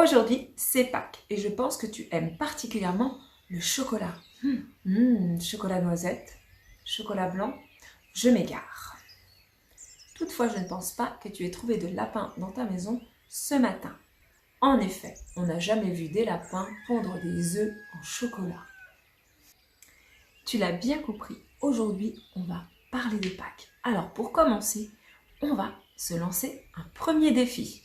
Aujourd'hui, c'est Pâques et je pense que tu aimes particulièrement le chocolat. Chocolat noisette, chocolat blanc, je m'égare. Toutefois, je ne pense pas que tu aies trouvé de lapin dans ta maison ce matin. En effet, on n'a jamais vu des lapins pondre des œufs en chocolat. Tu l'as bien compris, aujourd'hui, on va parler de Pâques. Alors, pour commencer, on va se lancer un premier défi.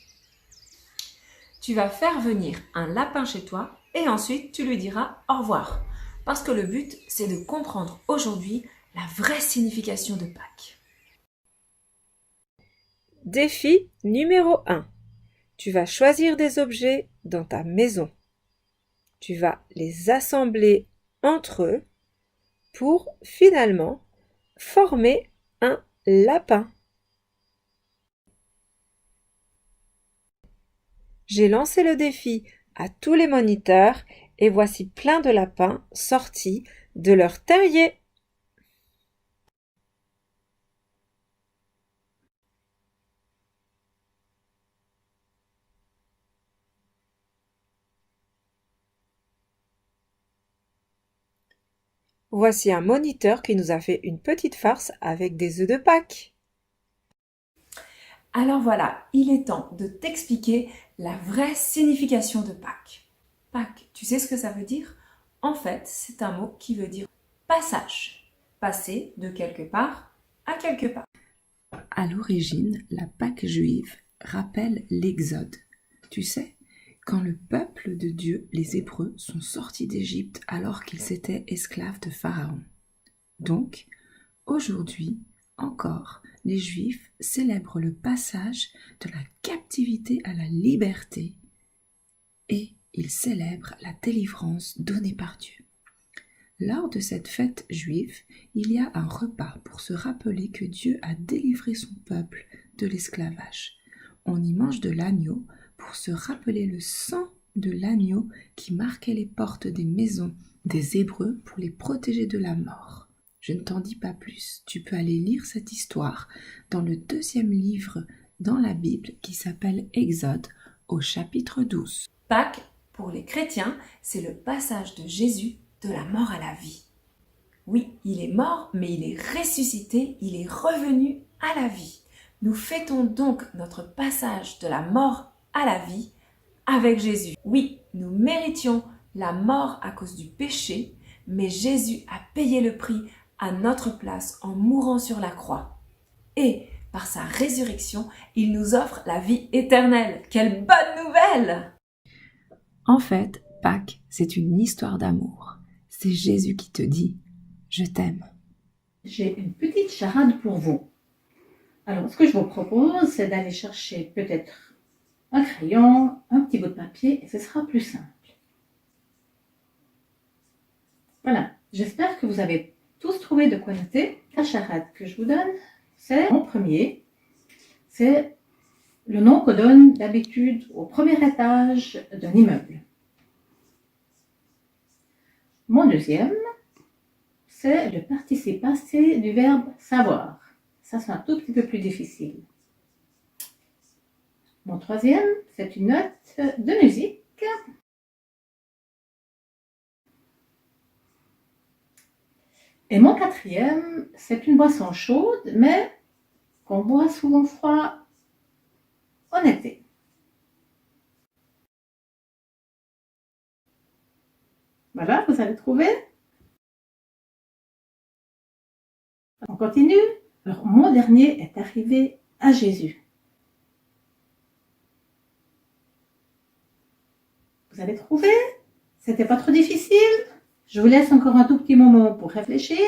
Tu vas faire venir un lapin chez toi et ensuite tu lui diras au revoir. Parce que le but, c'est de comprendre aujourd'hui la vraie signification de Pâques. Défi numéro 1. Tu vas choisir des objets dans ta maison. Tu vas les assembler entre eux pour finalement former un lapin. J'ai lancé le défi à tous les moniteurs et voici plein de lapins sortis de leur terrier. Voici un moniteur qui nous a fait une petite farce avec des œufs de Pâques. Alors voilà, il est temps de t'expliquer la vraie signification de Pâques. Pâques, tu sais ce que ça veut dire? En fait, c'est un mot qui veut dire passage. Passer de quelque part à quelque part. À l'origine, la Pâque juive rappelle l'Exode. Tu sais, quand le peuple de Dieu, les Hébreux, sont sortis d'Égypte alors qu'ils étaient esclaves de Pharaon. Donc, aujourd'hui, encore, les Juifs célèbrent le passage de la captivité à la liberté et ils célèbrent la délivrance donnée par Dieu. Lors de cette fête juive, il y a un repas pour se rappeler que Dieu a délivré son peuple de l'esclavage. On y mange de l'agneau pour se rappeler le sang de l'agneau qui marquait les portes des maisons des Hébreux pour les protéger de la mort. Je ne t'en dis pas plus, tu peux aller lire cette histoire dans le 2e livre dans la Bible qui s'appelle Exode au chapitre 12. Pâques, pour les chrétiens, c'est le passage de Jésus de la mort à la vie. Oui, il est mort, mais il est ressuscité, il est revenu à la vie. Nous fêtons donc notre passage de la mort à la vie avec Jésus. Oui, nous méritions la mort à cause du péché, mais Jésus a payé le prix à notre place en mourant sur la croix. Et par sa résurrection, il nous offre la vie éternelle. Quelle bonne nouvelle! En fait, Pâques, c'est une histoire d'amour. C'est Jésus qui te dit « Je t'aime ». J'ai une petite charade pour vous. Alors, ce que je vous propose, c'est d'aller chercher peut-être un crayon, un petit bout de papier, et ce sera plus simple. Voilà, j'espère que vous avez tous trouvé de quoi noter. La charade que je vous donne, c'est mon premier. C'est le nom qu'on donne d'habitude au premier étage d'un immeuble. Mon deuxième, c'est le participe passé du verbe savoir. Ça, c'est un tout petit peu plus difficile. Mon troisième, c'est une note de musique. Et mon quatrième, c'est une boisson chaude, mais qu'on boit souvent froid en été. Voilà, vous avez trouvé? On continue. Alors, mon dernier est arrivé à Jésus. Vous avez trouvé? C'était pas trop difficile? Je vous laisse encore un tout petit moment pour réfléchir.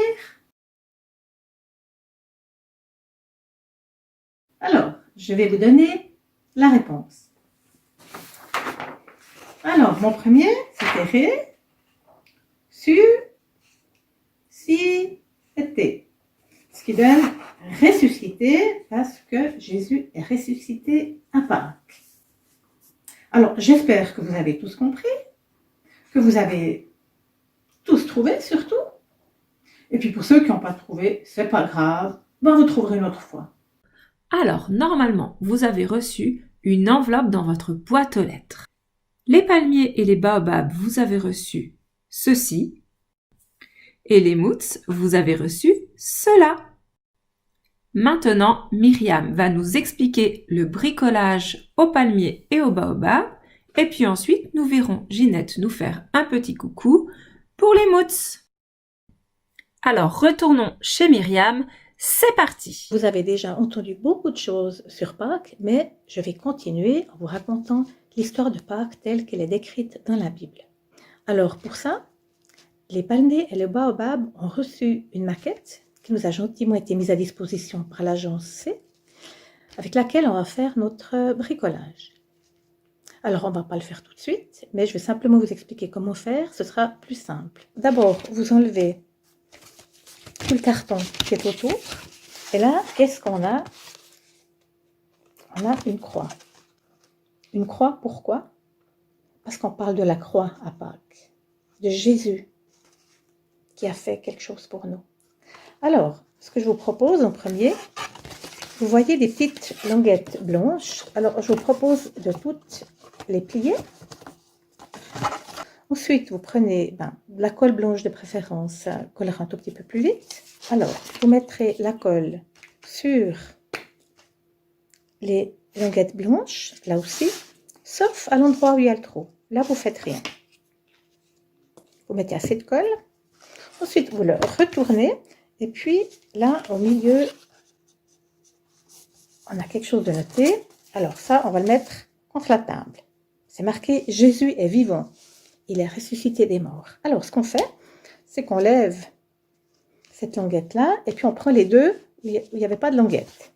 Alors, je vais vous donner la réponse. Alors, mon premier, c'était ré, su, si, été. Ce qui donne ressuscité parce que Jésus est ressuscité à Pâques. Alors, j'espère que vous avez tous compris, que vous avez tous trouvé surtout. Et puis pour ceux qui n'ont pas trouvé, c'est pas grave, vous trouverez une autre fois. Alors, normalement, vous avez reçu une enveloppe dans votre boîte aux lettres. Les palmiers et les baobabs, vous avez reçu ceci. Et les moots, vous avez reçu cela. Maintenant, Myriam va nous expliquer le bricolage aux palmiers et aux baobabs. Et puis ensuite, nous verrons Ginette nous faire un petit coucou pour les moots. Alors, retournons chez Myriam. C'est parti! Vous avez déjà entendu beaucoup de choses sur Pâques, mais je vais continuer en vous racontant l'histoire de Pâques telle qu'elle est décrite dans la Bible. Alors pour ça, les palmiers et le baobab ont reçu une maquette qui nous a gentiment été mise à disposition par l'agence C, avec laquelle on va faire notre bricolage. Alors on ne va pas le faire tout de suite, mais je vais simplement vous expliquer comment faire, ce sera plus simple. D'abord, vous enlevez tout le carton qui est autour. Et là, qu'est-ce qu'on a? On a une croix. Une croix, pourquoi? Parce qu'on parle de la croix à Pâques, de Jésus qui a fait quelque chose pour nous. Alors, ce que je vous propose en premier, vous voyez des petites languettes blanches. Alors, je vous propose de toutes les plier. Ensuite, vous prenez la colle blanche de préférence, ça collera un tout petit peu plus vite. Alors, vous mettrez la colle sur les languettes blanches, là aussi, sauf à l'endroit où il y a le trou. Là, vous ne faites rien. Vous mettez assez de colle. Ensuite, vous le retournez. Et puis, là, au milieu, on a quelque chose de noté. Alors ça, on va le mettre contre la table. C'est marqué « Jésus est vivant. Il est ressuscité des morts. » Alors, ce qu'on fait, c'est qu'on lève cette languette-là, et puis on prend les deux où il n'y avait pas de languette.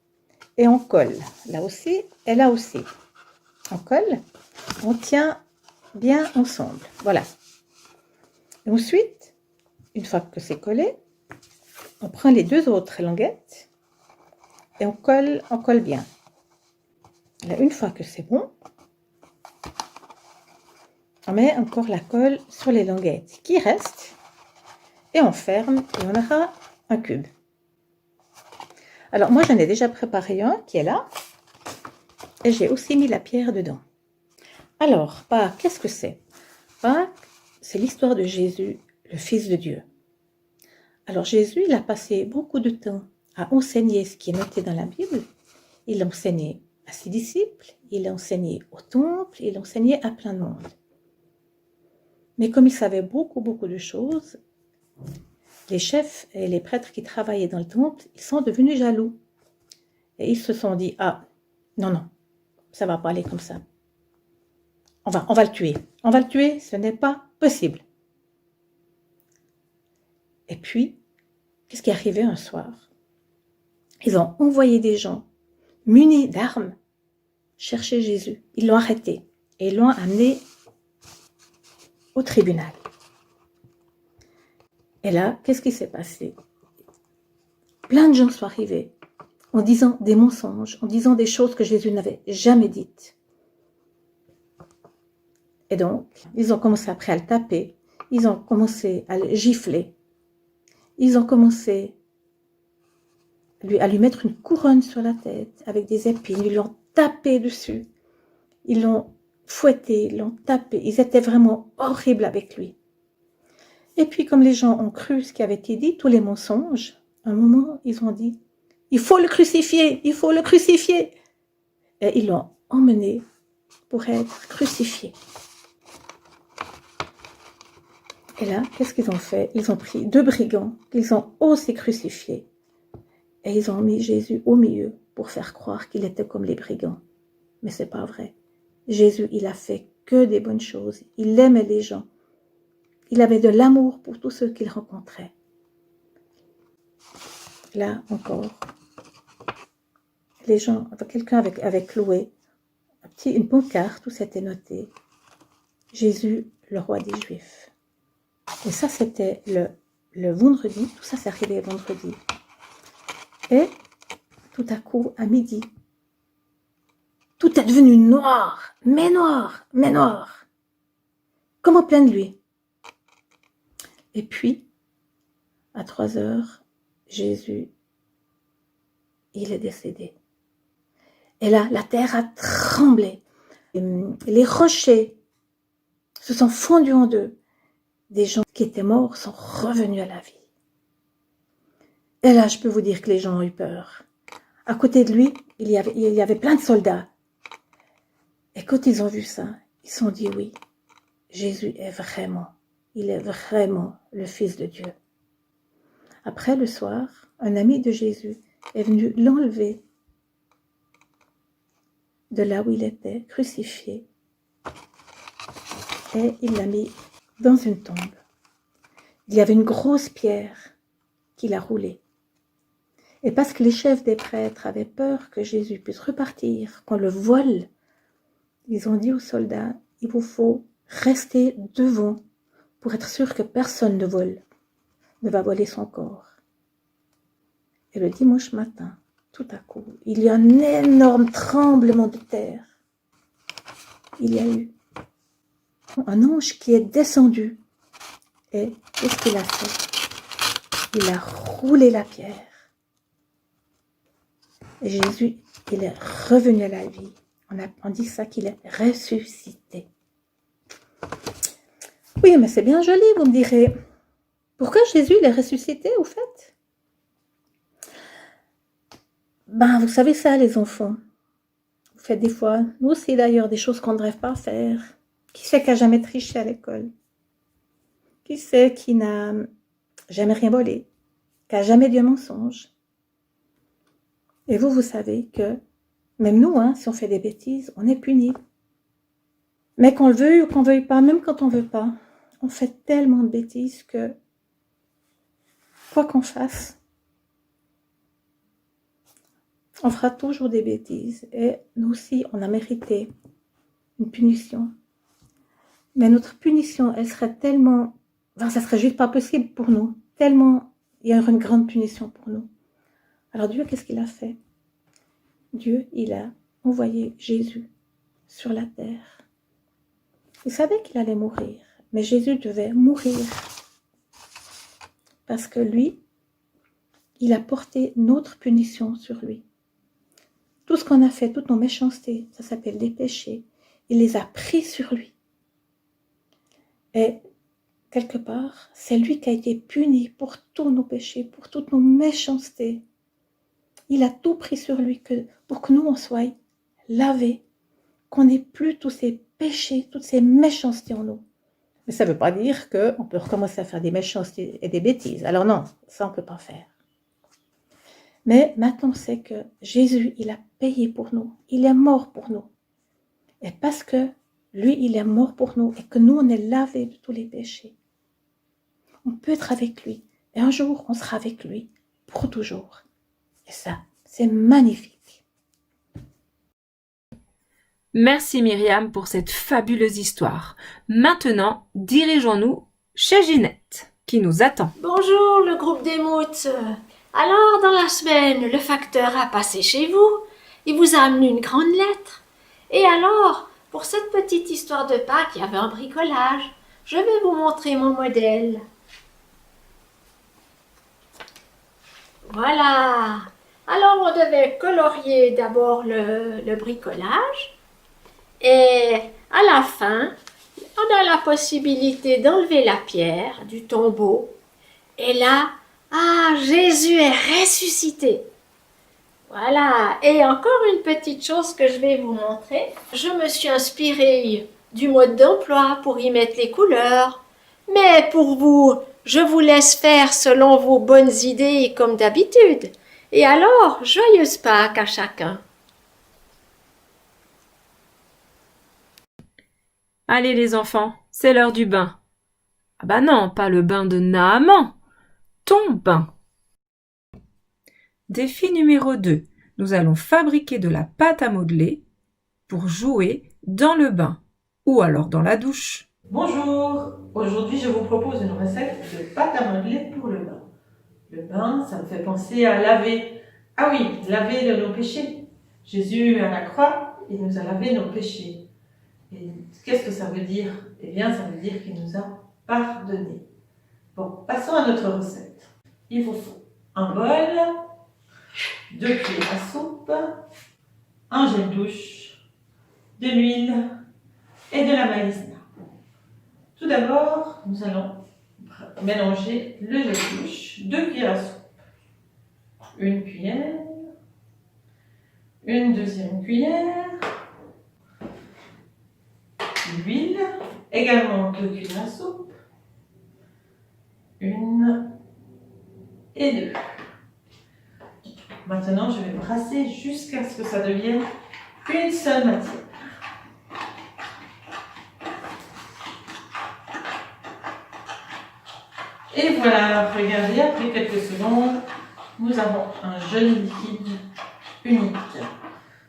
Et on colle, là aussi, et là aussi. On colle, on tient bien ensemble. Voilà. Et ensuite, une fois que c'est collé, on prend les deux autres languettes, et on colle bien. Là, une fois que c'est bon, on met encore la colle sur les languettes qui restent, et on ferme, et on aura un cube. Alors moi j'en ai déjà préparé un qui est là, et j'ai aussi mis la pierre dedans. Alors, Pâques, qu'est-ce que c'est? Pâques, c'est l'histoire de Jésus, le Fils de Dieu. Alors Jésus, il a passé beaucoup de temps à enseigner ce qui est noté dans la Bible. Il l'a enseigné à ses disciples, il l'a enseigné au temple, il l'a enseigné à plein de monde. Mais comme il savait beaucoup de choses, les chefs et les prêtres qui travaillaient dans le temple, ils sont devenus jaloux. Et ils se sont dit, ah, non, ça va pas aller comme ça. On va le tuer. On va le tuer, ce n'est pas possible. Et puis, qu'est-ce qui est arrivé un soir? Ils ont envoyé des gens munis d'armes chercher Jésus. Ils l'ont arrêté et ils l'ont amené au tribunal. Et là, qu'est-ce qui s'est passé? Plein de gens sont arrivés en disant des mensonges, en disant des choses que Jésus n'avait jamais dites. Et donc, ils ont commencé après à le taper, ils ont commencé à le gifler, ils ont commencé à lui mettre une couronne sur la tête avec des épines, ils l'ont tapé dessus, ils l'ont fouetté, ils l'ont tapé, ils étaient vraiment horribles avec lui. Et puis, comme les gens ont cru ce qui avait été dit, tous les mensonges, à un moment, ils ont dit, il faut le crucifier, il faut le crucifier. Et ils l'ont emmené pour être crucifié. Et là, qu'est-ce qu'ils ont fait? Ils ont pris 2 brigands qu'ils ont aussi crucifiés. Et ils ont mis Jésus au milieu pour faire croire qu'il était comme les brigands. Mais c'est pas vrai. Jésus, il a fait que des bonnes choses. Il aimait les gens. Il avait de l'amour pour tous ceux qu'il rencontrait. Là encore, les gens, quelqu'un avait cloué une pancarte où c'était noté « Jésus, le roi des Juifs ». Et ça, c'était le vendredi. Tout ça, c'est arrivé vendredi. Et tout à coup, à midi, tout est devenu noir, mais noir, mais noir, comme en pleine nuit. Et puis, à 3 heures, Jésus, il est décédé. Et là, la terre a tremblé. Les rochers se sont fondus en deux. Des gens qui étaient morts sont revenus à la vie. Et là, je peux vous dire que les gens ont eu peur. À côté de lui, il y avait plein de soldats. Et quand ils ont vu ça, ils se sont dit oui, Jésus il est vraiment le Fils de Dieu. Après le soir, un ami de Jésus est venu l'enlever de là où il était, crucifié, et il l'a mis dans une tombe. Il y avait une grosse pierre qu'il a roulée. Et parce que les chefs des prêtres avaient peur que Jésus puisse repartir, qu'on le vole, ils ont dit aux soldats, il vous faut rester devant pour être sûr que personne ne va voler son corps. Et le dimanche matin, tout à coup, il y a un énorme tremblement de terre. Il y a eu un ange qui est descendu. Et qu'est-ce qu'il a fait? Il a roulé la pierre. Et Jésus, il est revenu à la vie. On dit ça qu'il est ressuscité. Oui, mais c'est bien joli, vous me direz. Pourquoi Jésus, il est ressuscité, au fait? Ben, vous savez ça, les enfants. Vous faites des fois, nous aussi d'ailleurs, des choses qu'on ne devrait pas faire. Qui c'est qui n'a jamais triché à l'école? Qui c'est qui n'a jamais rien volé? Qui n'a jamais dit un mensonge? Et vous savez que, même nous, si on fait des bêtises, on est puni. Mais qu'on le veuille ou qu'on ne veuille pas, même quand on ne veut pas, on fait tellement de bêtises que, quoi qu'on fasse, on fera toujours des bêtises. Et nous aussi, on a mérité une punition. Mais notre punition, elle serait tellement... Enfin, ça serait juste pas possible pour nous. Tellement, il y a une grande punition pour nous. Alors Dieu, qu'est-ce qu'il a fait? Dieu, il a envoyé Jésus sur la terre. Il savait qu'il allait mourir, mais Jésus devait mourir. Parce que lui, il a porté notre punition sur lui. Tout ce qu'on a fait, toutes nos méchancetés, ça s'appelle des péchés, il les a pris sur lui. Et quelque part, c'est lui qui a été puni pour tous nos péchés, pour toutes nos méchancetés. Il a tout pris sur lui pour que nous, on soit lavés, qu'on n'ait plus tous ces péchés, toutes ces méchancetés en nous. Mais ça ne veut pas dire qu'on peut recommencer à faire des méchancetés et des bêtises. Alors non, ça on ne peut pas faire. Mais maintenant, c'est que Jésus, il a payé pour nous. Il est mort pour nous. Et parce que lui, il est mort pour nous et que nous, on est lavés de tous les péchés, on peut être avec lui. Et un jour, on sera avec lui pour toujours. Et ça, c'est magnifique. Merci Myriam pour cette fabuleuse histoire. Maintenant, dirigeons-nous chez Ginette, qui nous attend. Bonjour le groupe des moutes. Alors, dans la semaine, le facteur a passé chez vous. Il vous a amené une grande lettre. Et alors, pour cette petite histoire de Pâques, il y avait un bricolage. Je vais vous montrer mon modèle. Voilà. Alors, on devait colorier d'abord le bricolage. Et à la fin, on a la possibilité d'enlever la pierre du tombeau. Et là, Jésus est ressuscité. Voilà. Et encore une petite chose que je vais vous montrer. Je me suis inspirée du mode d'emploi pour y mettre les couleurs. Mais pour vous, je vous laisse faire selon vos bonnes idées comme d'habitude. Et alors, joyeuse Pâques à chacun. Allez les enfants, c'est l'heure du bain. Ah bah non, pas le bain de Naaman. Ton bain. Défi numéro 2. Nous allons fabriquer de la pâte à modeler pour jouer dans le bain ou alors dans la douche. Bonjour, aujourd'hui je vous propose une recette de pâte à modeler pour le bain. Le bain, ça me fait penser à laver. Ah oui, laver de nos péchés. Jésus à la croix, il nous a lavé nos péchés. Et qu'est-ce que ça veut dire? Eh bien, ça veut dire qu'il nous a pardonné. Bon, passons à notre recette. Il vous faut un bol, 2 cuillères à soupe, un gel douche, de l'huile et de la maïzena. d'abord, nous allons mélanger le jus de bouche, 2 cuillères à soupe, 1 cuillère, une deuxième cuillère, l'huile, également 2 cuillères à soupe, 1 et 2. Maintenant, je vais brasser jusqu'à ce que ça devienne une seule matière. Et voilà, regardez, après quelques secondes, nous avons un joli liquide unique.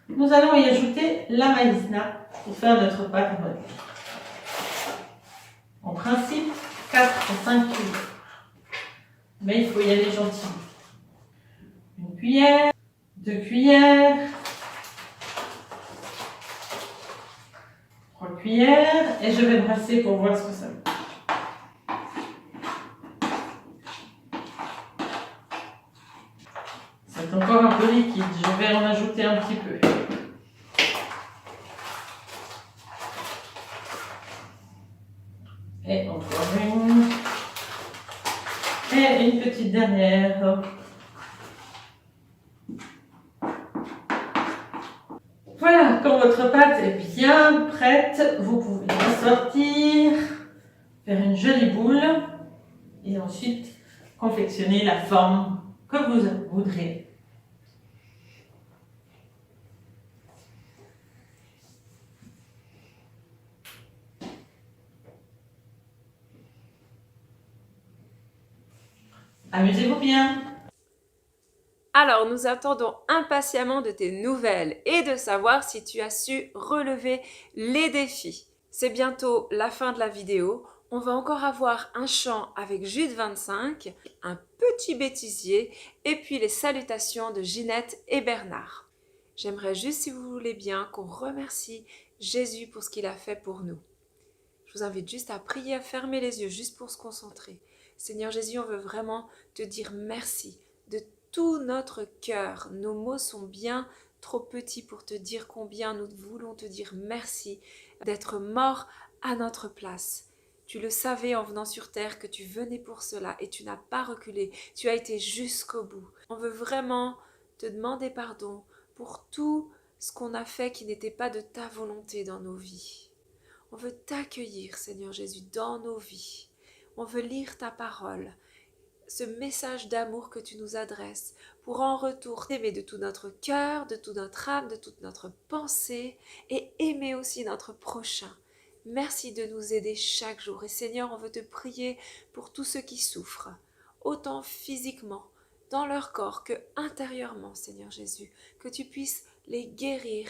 Nous allons y ajouter la maïzena pour faire notre pâte à modeler. En principe, 4 à 5 kg. Mais il faut y aller gentiment. 1 cuillère, 2 cuillères, 3 cuillères, et je vais brasser pour voir ce que ça donne. C'est encore un peu liquide, je vais en ajouter un petit peu. Et encore une. Et une petite dernière. Voilà, quand votre pâte est bien prête, vous pouvez la sortir, faire une jolie boule et ensuite confectionner la forme que vous voudrez. Amusez-vous bien! Alors, nous attendons impatiemment de tes nouvelles et de savoir si tu as su relever les défis. C'est bientôt la fin de la vidéo. On va encore avoir un chant avec Jude 25, un petit bêtisier et puis les salutations de Ginette et Bernard. J'aimerais juste, si vous voulez bien, qu'on remercie Jésus pour ce qu'il a fait pour nous. Je vous invite juste à prier, à fermer les yeux, juste pour se concentrer. Seigneur Jésus, on veut vraiment te dire merci de tout notre cœur. Nos mots sont bien trop petits pour te dire combien nous voulons te dire merci d'être mort à notre place. Tu le savais en venant sur terre que tu venais pour cela et tu n'as pas reculé. Tu as été jusqu'au bout. On veut vraiment te demander pardon pour tout ce qu'on a fait qui n'était pas de ta volonté dans nos vies. On veut t'accueillir, Seigneur Jésus, dans nos vies. On veut lire ta parole, ce message d'amour que tu nous adresses, pour en retour t'aimer de tout notre cœur, de toute notre âme, de toute notre pensée, et aimer aussi notre prochain. Merci de nous aider chaque jour. Et Seigneur, on veut te prier pour tous ceux qui souffrent, autant physiquement, dans leur corps que intérieurement, Seigneur Jésus, que tu puisses les guérir.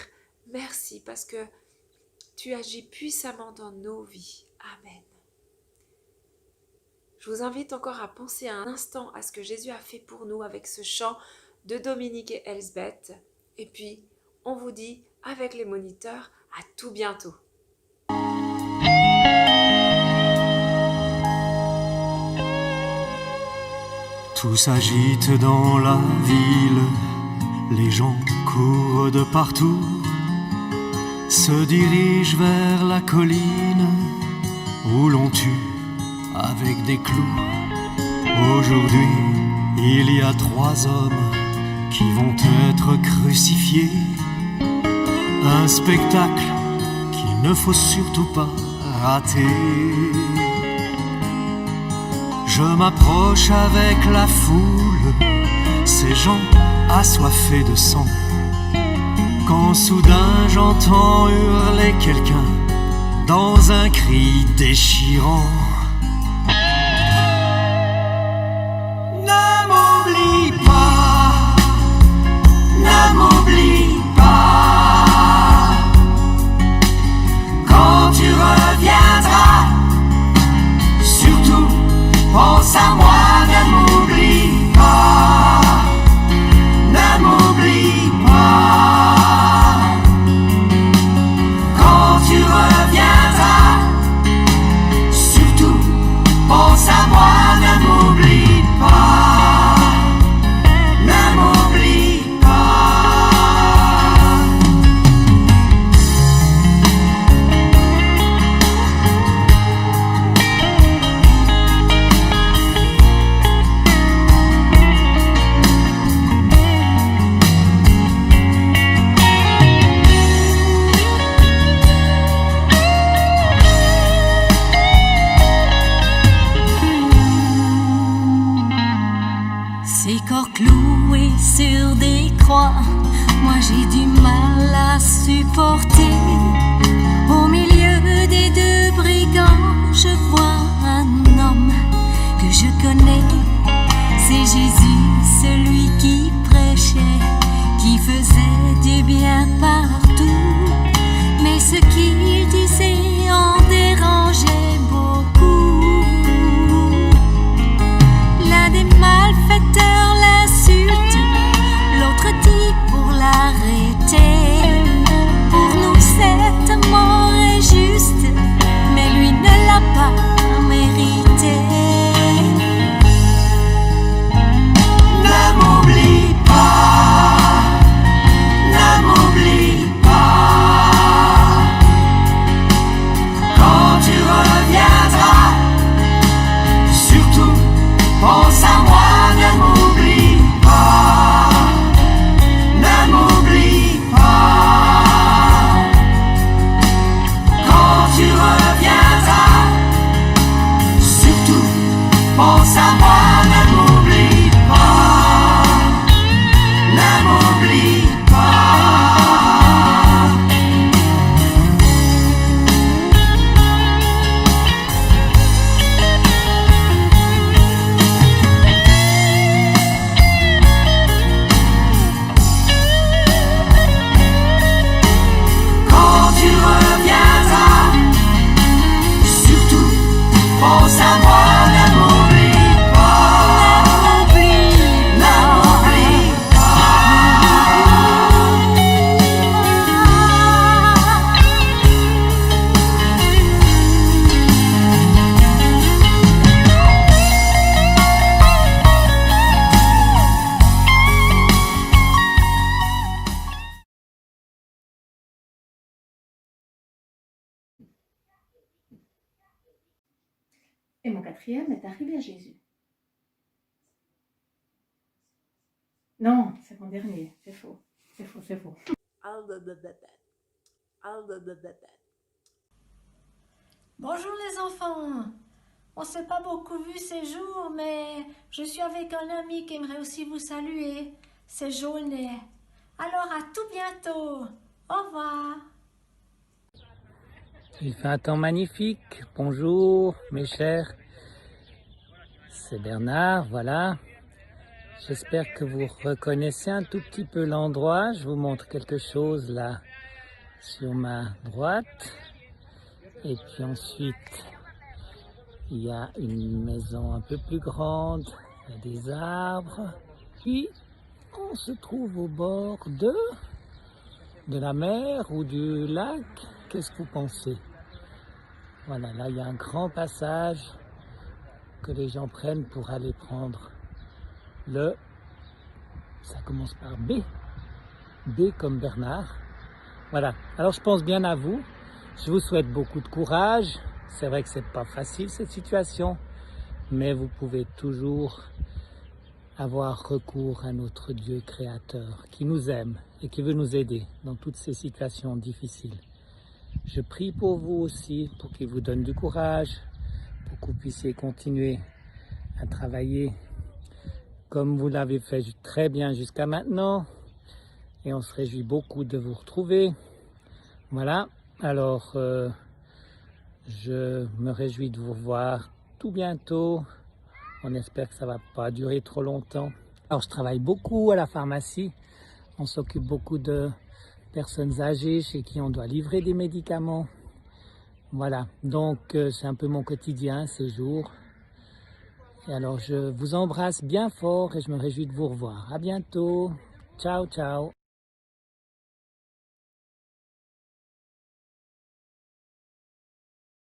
Merci parce que tu agis puissamment dans nos vies. Amen. Je vous invite encore à penser un instant à ce que Jésus a fait pour nous avec ce chant de Dominique et Elsbeth. Et puis, on vous dit, avec les moniteurs, à tout bientôt. Tout s'agite dans la ville, les gens courent de partout, se dirigent vers la colline où l'on tue avec des clous. Aujourd'hui, il y a 3 hommes qui vont être crucifiés. Un spectacle qu'il ne faut surtout pas rater. Je m'approche avec la foule, ces gens assoiffés de sang. Quand soudain j'entends hurler quelqu'un dans un cri déchirant. Ne m'oublie pas, ne m'oublie pas. Quand tu reviendras, surtout pense à moi, ne m'oublie pas, ne m'oublie pas. Quand tu reviendras, surtout réconforter. Au milieu des deux brigands, je vois un homme que je connais. C'est Jésus, celui qui prêchait, qui faisait du bien partout. Mais ce qu'il disait en dérangeait beaucoup. L'un des malfaiteurs l'insulte, l'autre dit pour l'arrêter. Pour nous cette mort est juste, mais lui ne l'a pas mérité. Ne m'oublie pas, ne m'oublie pas. Quand tu reviendras, surtout pense à moi, ne m'oublie pas, ne m'oublie pas. Quand tu reviendras, surtout pense à moi, ne m'oublie pas, ne m'oublie pas. Quand tu reviendras, surtout pense à moi, ne m'oublie pas, ne m'oublie Et mon quatrième est arrivé à Jésus. Non, c'est mon dernier. C'est faux. C'est faux, c'est faux. Bonjour les enfants. On s'est pas beaucoup vu ces jours, mais je suis avec un ami qui aimerait aussi vous saluer. C'est Jaunet. Alors à tout bientôt. Au revoir. Il fait un temps magnifique. Bonjour mes chers. C'est Bernard, voilà. J'espère que vous reconnaissez un tout petit peu l'endroit. Je vous montre quelque chose là sur ma droite. Et puis ensuite, il y a une maison un peu plus grande, il y a des arbres. Puis on se trouve au bord de la mer ou du lac. Qu'est-ce que vous pensez? Voilà, là il y a un grand passage que les gens prennent pour aller prendre ça commence par B. B comme Bernard. Voilà, alors je pense bien à vous. Je vous souhaite beaucoup de courage. C'est vrai que c'est pas facile cette situation, mais vous pouvez toujours avoir recours à notre Dieu créateur qui nous aime et qui veut nous aider dans toutes ces situations difficiles. Je prie pour vous aussi, pour qu'il vous donne du courage, pour que vous puissiez continuer à travailler comme vous l'avez fait très bien jusqu'à maintenant. Et on se réjouit beaucoup de vous retrouver. Voilà, alors je me réjouis de vous revoir tout bientôt. On espère que ça ne va pas durer trop longtemps. Alors je travaille beaucoup à la pharmacie. On s'occupe beaucoup de personnes âgées chez qui on doit livrer des médicaments. Voilà, donc c'est un peu mon quotidien ces jours. Et alors je vous embrasse bien fort et je me réjouis de vous revoir. À bientôt. Ciao, ciao.